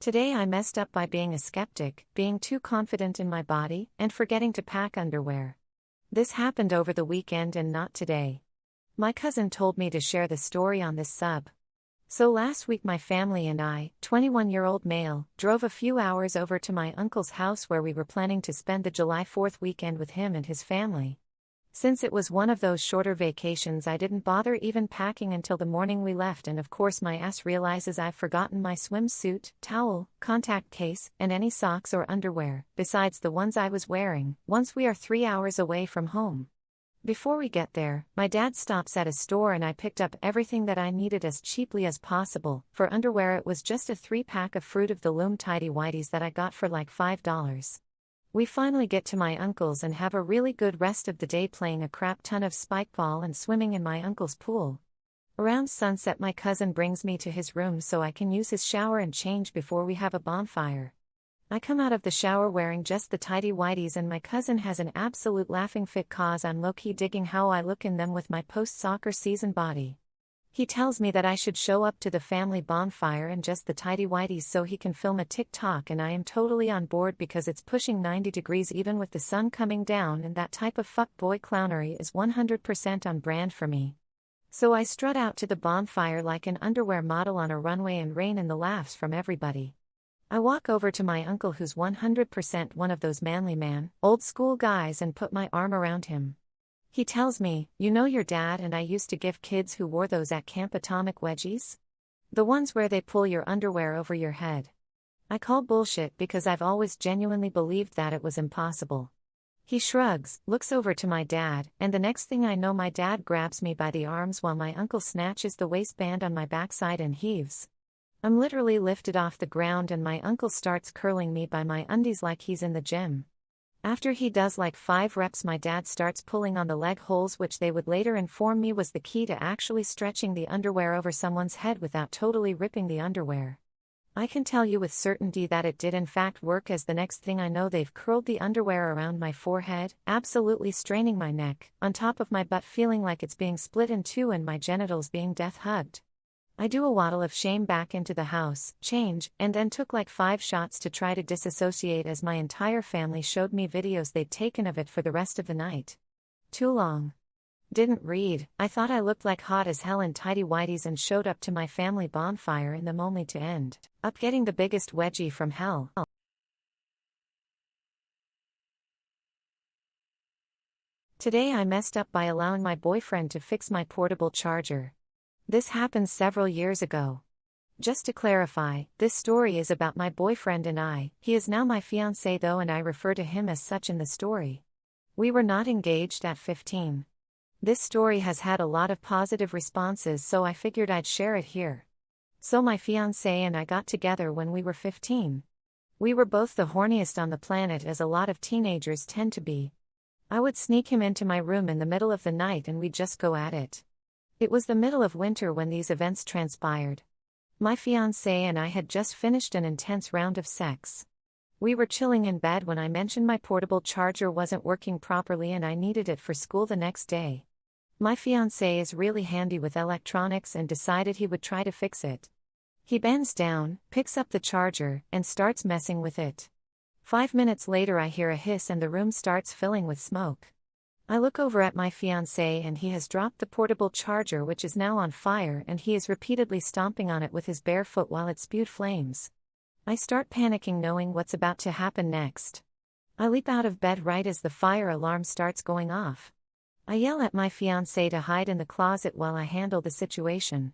Today I messed up by being a skeptic, being too confident in my body, and forgetting to pack underwear. This happened over the weekend and not today. My cousin told me to share the story on this sub. So last week my family and I, 21-year-old male, drove a few hours over to my uncle's house where we were planning to spend the July 4th weekend with him and his family. Since it was one of those shorter vacations, I didn't bother even packing until the morning we left, and of course my ass realizes I've forgotten my swimsuit, towel, contact case, and any socks or underwear, besides the ones I was wearing, once we are 3 hours away from home. Before we get there, my dad stops at a store and I picked up everything that I needed as cheaply as possible. For underwear it was just a 3-pack of Fruit of the Loom tidy whities that I got for like $5. We finally get to my uncle's and have a really good rest of the day playing a crap ton of spikeball and swimming in my uncle's pool. Around sunset my cousin brings me to his room so I can use his shower and change before we have a bonfire. I come out of the shower wearing just the tidy whities and my cousin has an absolute laughing fit cause I'm low-key digging how I look in them with my post-soccer season body. He tells me that I should show up to the family bonfire in just the tidy whities so he can film a TikTok, and I am totally on board because it's pushing 90 degrees even with the sun coming down, and that type of fuckboy clownery is 100% on brand for me. So I strut out to the bonfire like an underwear model on a runway and rein in the laughs from everybody. I walk over to my uncle who's 100% one of those manly man, old school guys, and put my arm around him. He tells me, "You know your dad and I used to give kids who wore those at camp atomic wedgies? The ones where they pull your underwear over your head." I call bullshit because I've always genuinely believed that it was impossible. He shrugs, looks over to my dad, and the next thing I know my dad grabs me by the arms while my uncle snatches the waistband on my backside and heaves. I'm literally lifted off the ground and my uncle starts curling me by my undies like he's in the gym. After he does like 5 reps my dad starts pulling on the leg holes, which they would later inform me was the key to actually stretching the underwear over someone's head without totally ripping the underwear. I can tell you with certainty that it did in fact work, as the next thing I know they've curled the underwear around my forehead, absolutely straining my neck, on top of my butt feeling like it's being split in two and my genitals being death hugged. I do a waddle of shame back into the house, change, and then took like 5 shots to try to disassociate as my entire family showed me videos they'd taken of it for the rest of the night. Too long. Didn't read. I thought I looked like hot as hell in tidy whities and showed up to my family bonfire in them only to end up getting the biggest wedgie from hell. Today I messed up by allowing my boyfriend to fix my portable charger. This happened several years ago. Just to clarify, this story is about my boyfriend and I. He is now my fiancé though, and I refer to him as such in the story. We were not engaged at 15. This story has had a lot of positive responses, so I figured I'd share it here. So my fiancé and I got together when we were 15. We were both the horniest on the planet, as a lot of teenagers tend to be. I would sneak him into my room in the middle of the night and we'd just go at it. It was the middle of winter when these events transpired. My fiancé and I had just finished an intense round of sex. We were chilling in bed when I mentioned my portable charger wasn't working properly and I needed it for school the next day. My fiancé is really handy with electronics and decided he would try to fix it. He bends down, picks up the charger, and starts messing with it. 5 minutes later I hear a hiss and the room starts filling with smoke. I look over at my fiancé and he has dropped the portable charger, which is now on fire, and he is repeatedly stomping on it with his bare foot while it spewed flames. I start panicking knowing what's about to happen next. I leap out of bed right as the fire alarm starts going off. I yell at my fiancé to hide in the closet while I handle the situation.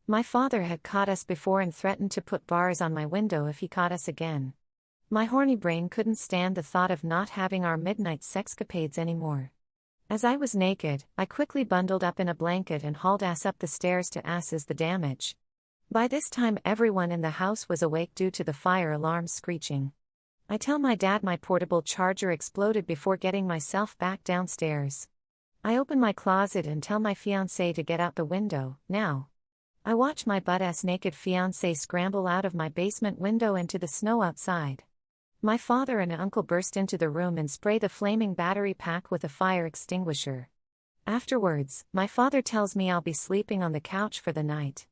My father had caught us before and threatened to put bars on my window if he caught us again. My horny brain couldn't stand the thought of not having our midnight sexcapades anymore. As I was naked, I quickly bundled up in a blanket and hauled ass up the stairs to assess the damage. By this time everyone in the house was awake due to the fire alarm screeching. I tell my dad my portable charger exploded before getting myself back downstairs. I open my closet and tell my fiancé to get out the window, now. I watch my butt-ass naked fiancé scramble out of my basement window into the snow outside. My father and uncle burst into the room and spray the flaming battery pack with a fire extinguisher. Afterwards, my father tells me I'll be sleeping on the couch for the night.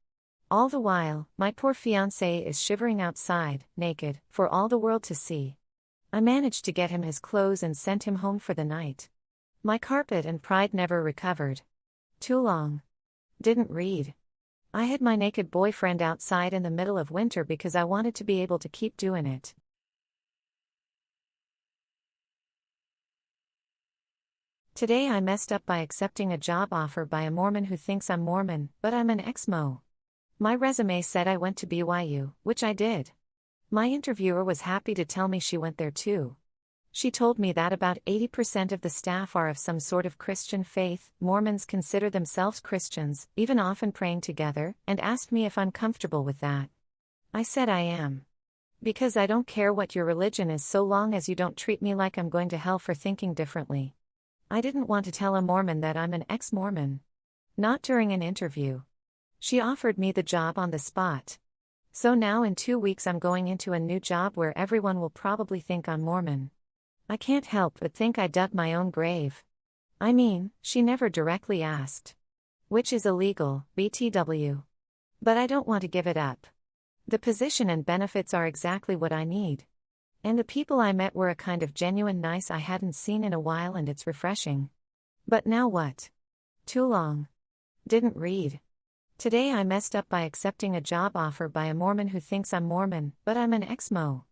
All the while, my poor fiancé is shivering outside, naked, for all the world to see. I managed to get him his clothes and sent him home for the night. My carpet and pride never recovered. Too long. Didn't read. I had my naked boyfriend outside in the middle of winter because I wanted to be able to keep doing it. Today I messed up by accepting a job offer by a Mormon who thinks I'm Mormon, but I'm an exmo. My resume said I went to BYU, which I did. My interviewer was happy to tell me she went there too. She told me that about 80% of the staff are of some sort of Christian faith. Mormons consider themselves Christians, even often praying together, and asked me if I'm comfortable with that. I said I am. Because I don't care what your religion is so long as you don't treat me like I'm going to hell for thinking differently. I didn't want to tell a Mormon that I'm an ex-Mormon. Not during an interview. She offered me the job on the spot. So now in 2 weeks I'm going into a new job where everyone will probably think I'm Mormon. I can't help but think I dug my own grave. I mean, she never directly asked. Which is illegal, BTW. But I don't want to give it up. The position and benefits are exactly what I need. And the people I met were a kind of genuine nice I hadn't seen in a while, and it's refreshing. But now what? Too long. Didn't read. Today I messed up by accepting a job offer by a Mormon who thinks I'm Mormon, but I'm an exmo.